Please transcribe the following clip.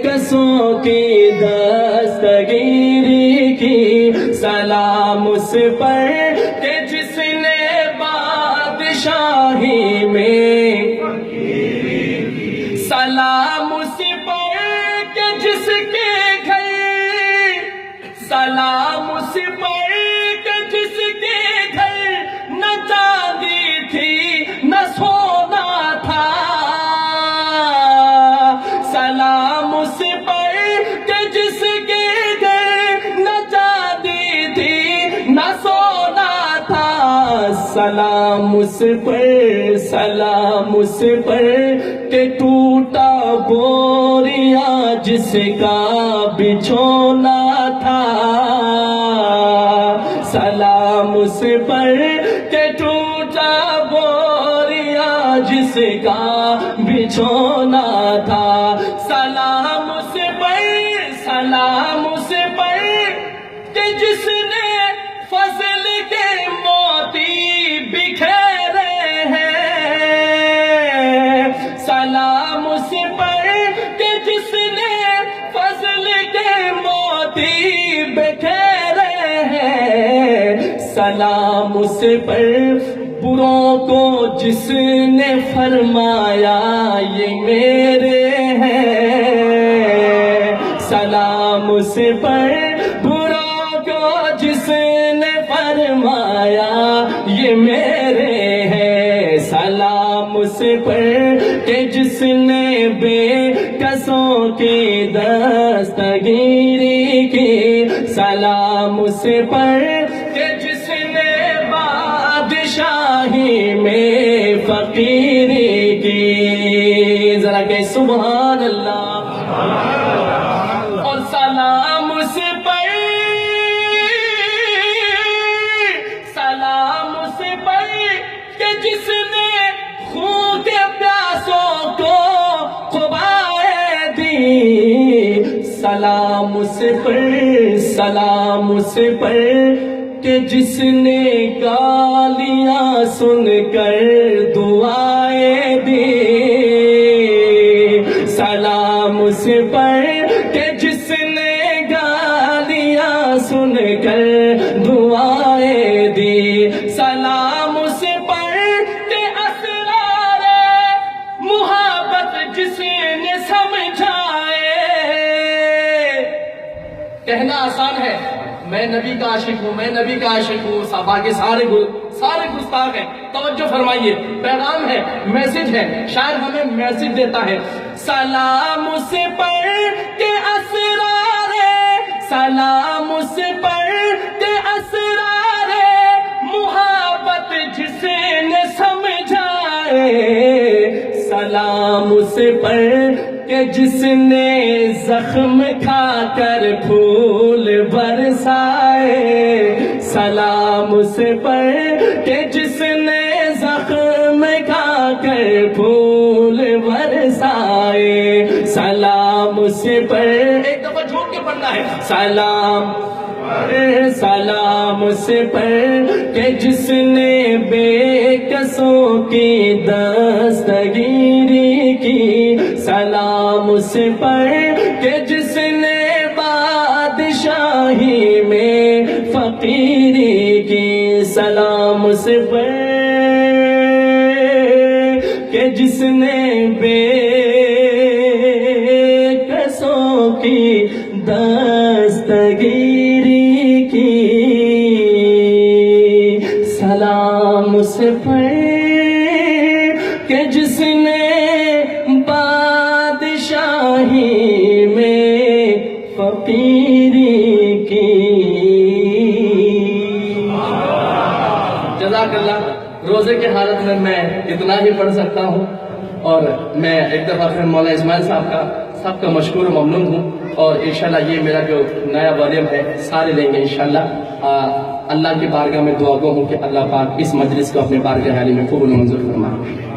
کسوں کی دستگیری کی سلام اس پر کہ جس نے بادشاہی میں سلام اس پر کہ جس کے گھر سلام اس پر کہ جس کے گھر نہ چاندی تھی نہ سونا تھا سلام اس پر کہ جس کے گھر نہ چاندی تھی نہ سونا تھا سلام اس پر کہ ٹوٹا بوریا جس کا بچھونا تھا سلام اس پر کہ ٹوٹا بوریا جس کا بچھونا تھا سلام اس پر کہ جس نے فضل کے موتی بکھیرے ہیں سلام اس پر کہ جس نے فضل کے موتی بکھیرے ہیں سلام اس پر بروں کو جس نے فرمایا یہ میرے ہیں سلام اس پر بروں کو جس نے فرمایا یہ میرے ہیں سلام اس پر کہ جس نے بے کسوں کی دستگیری کی سلام اس پر کہ جس نے بادشاہی میں فقیری کی ذرا کہ سبحان اللہ اور سلام اس پر کہ جس نے خون کے پیاسوں کو قبائیں دی سلام اس پر کہ جس نے گالیاں سن کر دعائیں دی سلام اس پر کہ جس نے گالیاں سن کر دعائیں دی سلام اس پر کہ اسرار محبت جس نے سمجھائے کہنا آسان ہے میں نبی کا عاشق ہوں میں نبی کا عاشق ہوں باقی سارے گستاخ ہیں توجہ فرمائیے پیغام ہے میسج ہے شاعر ہمیں میسج دیتا ہے سلام اس پر کہ اسرار سلام اس پر کہ اسرار محبت جس نے سمجھائے سلام اس پر کہ جس نے زخم کھا کر پھول برسائے سلام اس پر کہ جس نے زخم کھا کر پھول برسائے سلام اس پر ایک دفعہ جھوٹ کے پڑھنا ہے سلام اس پر کہ جس نے بے کسوں کی دستگیری کی سلام اس پر کہ جس نے بادشاہی میں فقیری کی سلام اس پر کہ جس نے بے کسوں کی دستگیری کی سلام اس پر کہ جس نے بادشاہی میں فقیری کی جزاک اللہ روزے کی حالت میں اتنا ہی پڑھ سکتا ہوں اور میں ایک دفعہ پھر مولانا اسماعیل صاحب کا سب کا مشکور و ممنون ہوں اور انشاءاللہ یہ میرا جو نیا والیوم ہے سارے لیں گے انشاءاللہ اللہ کی بارگاہ میں دعا گو ہوں کہ اللہ پاک اس مجلس کو اپنے بارگاہ عالی میں قبول و منظور فرمائے